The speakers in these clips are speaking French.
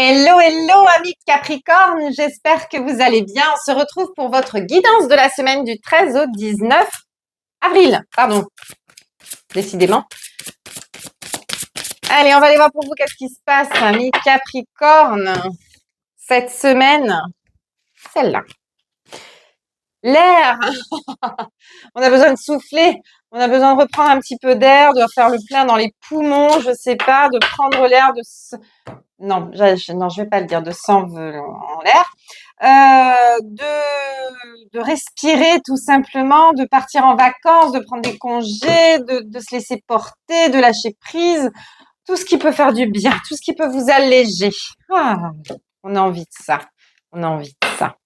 Hello, hello, amis Capricorne, j'espère que vous allez bien. On se retrouve pour votre guidance de la semaine du 13 au 19 avril. Pardon, décidément. Allez, on va aller voir pour vous qu'est-ce qui se passe, amis Capricorne, cette semaine. Celle-là. L'air, on a besoin de souffler, on a besoin de reprendre un petit peu d'air, de faire le plein dans les poumons, je sais pas, de prendre l'air, non, je vais pas le dire, de s'envoler en l'air, de respirer tout simplement, de partir en vacances, de prendre des congés, de se laisser porter, de lâcher prise, tout ce qui peut faire du bien, tout ce qui peut vous alléger. Ah, on a envie de ça, on a envie de ça.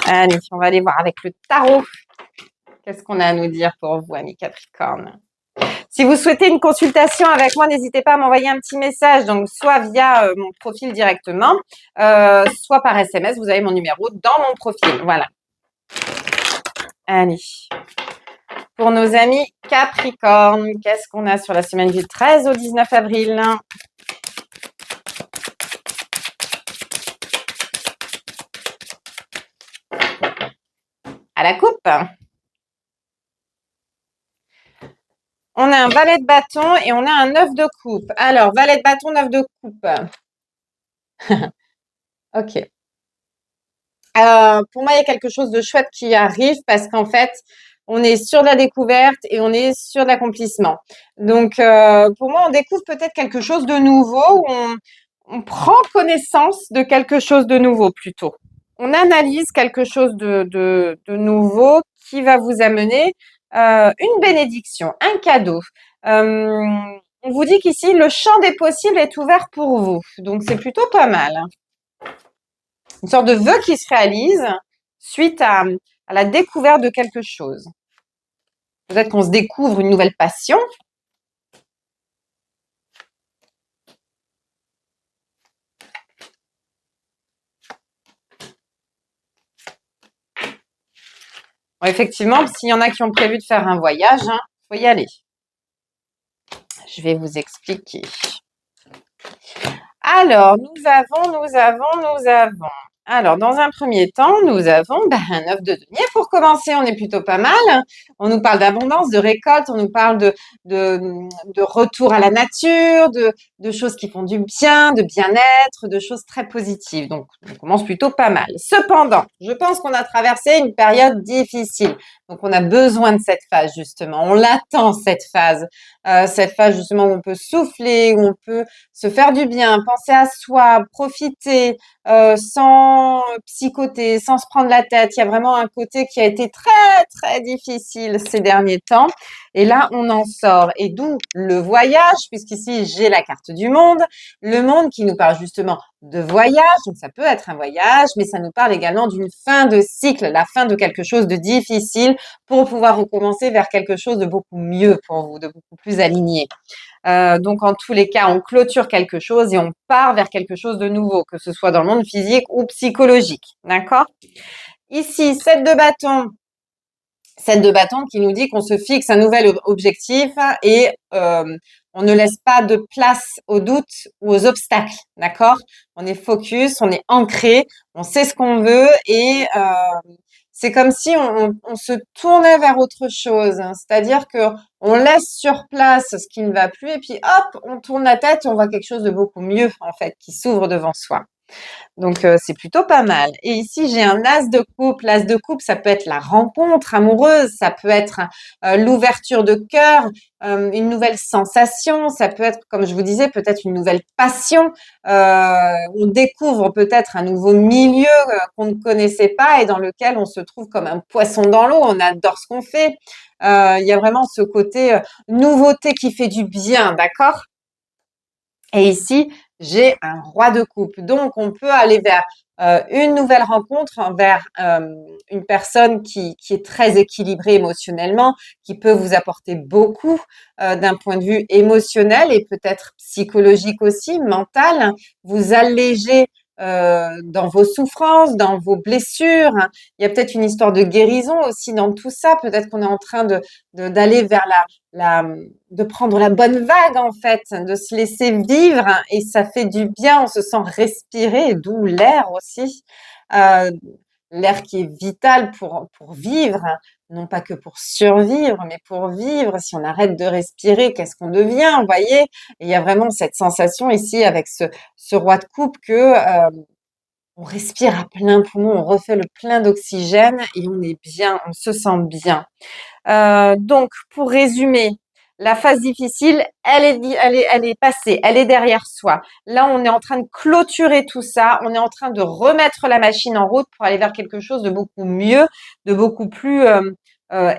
Allez, on va aller voir avec le tarot. Qu'est-ce qu'on a à nous dire pour vous, amis Capricorne? Si vous souhaitez une consultation avec moi, n'hésitez pas à m'envoyer un petit message, donc soit via mon profil directement, soit par SMS. Vous avez mon numéro dans mon profil. Voilà. Allez. Pour nos amis Capricorne, qu'est-ce qu'on a sur la semaine du 13 au 19 avril? À la coupe. On a un valet de bâton et on a un 9 de coupe. Alors, valet de bâton, 9 de coupe. Ok. Pour moi, il y a quelque chose de chouette qui arrive parce qu'en fait, on est sur de la découverte et on est sur de l'accomplissement. Donc, pour moi, on découvre peut-être quelque chose de nouveau ou on prend connaissance de quelque chose de nouveau plutôt. On analyse quelque chose de nouveau qui va vous amener une bénédiction, un cadeau. On vous dit qu'ici, le champ des possibles est ouvert pour vous. Donc, c'est plutôt pas mal. Une sorte de vœu qui se réalise suite à la découverte de quelque chose. Peut-être qu'on se découvre une nouvelle passion. Bon, effectivement, s'il y en a qui ont prévu de faire un voyage, faut y aller. Je vais vous expliquer. Alors, nous avons. Alors, dans un premier temps, nous avons un œuf de denier. Pour commencer, on est plutôt pas mal. On nous parle d'abondance, de récolte, on nous parle de retour à la nature, de choses qui font du bien, de bien-être, de choses très positives. Donc, on commence plutôt pas mal. Cependant, je pense qu'on a traversé une période difficile. Donc, on a besoin de cette phase, justement. On l'attend, cette phase justement où on peut souffler, où on peut se faire du bien, penser à soi, profiter sans psychoter, sans se prendre la tête. Il y a vraiment un côté qui a été très, très difficile ces derniers temps. Et là, on en sort. Et d'où le voyage, puisqu'ici, j'ai la carte du monde. Le monde qui nous parle justement de voyage. Donc, ça peut être un voyage, mais ça nous parle également d'une fin de cycle, la fin de quelque chose de difficile pour pouvoir recommencer vers quelque chose de beaucoup mieux pour vous, de beaucoup plus aligné. Donc, en tous les cas, on clôture quelque chose et on part vers quelque chose de nouveau, que ce soit dans le monde physique ou psychologique. D'accord? Ici, 7 de bâton. 7 de bâton qui nous dit qu'on se fixe un nouvel objectif et on ne laisse pas de place aux doutes ou aux obstacles. D'accord? On est focus, on est ancré, on sait ce qu'on veut et c'est comme si on se tournait vers autre chose. C'est-à-dire que on laisse sur place ce qui ne va plus et puis hop, on tourne la tête et on voit quelque chose de beaucoup mieux en fait qui s'ouvre devant soi. Donc, c'est plutôt pas mal. Et ici, j'ai un as de coupe. L'as de coupe, ça peut être la rencontre amoureuse, ça peut être l'ouverture de cœur, une nouvelle sensation, ça peut être, comme je vous disais, peut-être une nouvelle passion. On découvre peut-être un nouveau milieu qu'on ne connaissait pas et dans lequel on se trouve comme un poisson dans l'eau. On adore ce qu'on fait. Il y a vraiment ce côté nouveauté qui fait du bien, d'accord? Et ici, j'ai un roi de coupe. Donc, on peut aller vers une nouvelle rencontre, vers une personne qui est très équilibrée émotionnellement, qui peut vous apporter beaucoup d'un point de vue émotionnel et peut-être psychologique aussi, mental, vous alléger dans vos souffrances, dans vos blessures. Il y a peut-être une histoire de guérison aussi dans tout ça. Peut-être qu'on est en train d'aller vers de prendre la bonne vague, en fait, de se laisser vivre et ça fait du bien. On se sent respirer, d'où l'air aussi. Euh, L'air qui est vital pour vivre, non pas que pour survivre, mais pour vivre. Si on arrête de respirer, qu'est-ce qu'on devient, vous voyez? Et il y a vraiment cette sensation ici avec ce roi de coupe que on respire à plein poumon, on refait le plein d'oxygène et on est bien, on se sent bien. Donc, pour résumer, la phase difficile, elle est passée, elle est derrière soi. Là, on est en train de clôturer tout ça, on est en train de remettre la machine en route pour aller vers quelque chose de beaucoup mieux, de beaucoup plus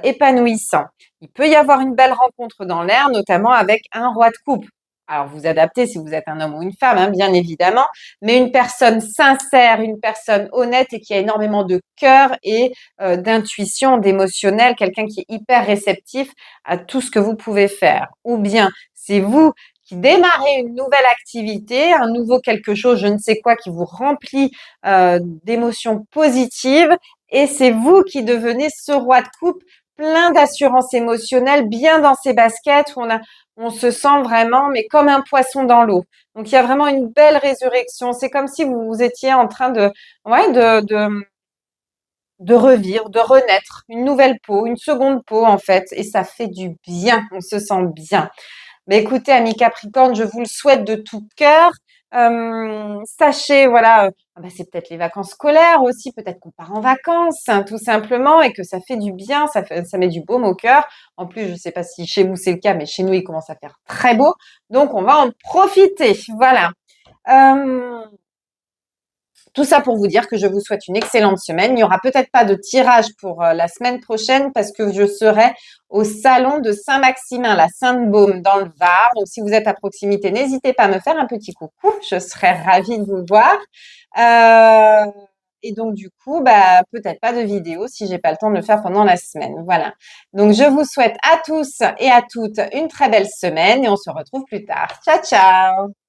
épanouissant. Il peut y avoir une belle rencontre dans l'air, notamment avec un roi de coupe. Alors, vous adaptez si vous êtes un homme ou une femme, hein, bien évidemment, mais une personne sincère, une personne honnête et qui a énormément de cœur et d'intuition, d'émotionnel, quelqu'un qui est hyper réceptif à tout ce que vous pouvez faire. Ou bien c'est vous qui démarrez une nouvelle activité, un nouveau quelque chose, je ne sais quoi, qui vous remplit d'émotions positives et c'est vous qui devenez ce roi de coupe plein d'assurance émotionnelle, bien dans ses baskets, où on se sent vraiment, mais comme un poisson dans l'eau. Donc, il y a vraiment une belle résurrection. C'est comme si vous étiez en train ouais, de revivre, de renaître, une nouvelle peau, une seconde peau en fait, et ça fait du bien, on se sent bien. Mais écoutez, amis Capricorne, je vous le souhaite de tout cœur. Sachez, voilà, c'est peut-être les vacances scolaires aussi, peut-être qu'on part en vacances, hein, tout simplement, et que ça fait du bien, ça met du baume au cœur. En plus, je ne sais pas si chez vous c'est le cas, mais chez nous, il commence à faire très beau, donc on va en profiter. Voilà. Euh, Tout ça pour vous dire que je vous souhaite une excellente semaine. Il n'y aura peut-être pas de tirage pour la semaine prochaine parce que je serai au salon de Saint-Maximin, la Sainte-Baume, dans le Var. Donc, si vous êtes à proximité, n'hésitez pas à me faire un petit coucou. Je serai ravie de vous voir. Et donc, du coup, peut-être pas de vidéo si j'ai pas le temps de le faire pendant la semaine. Voilà. Donc, je vous souhaite à tous et à toutes une très belle semaine et on se retrouve plus tard. Ciao, ciao!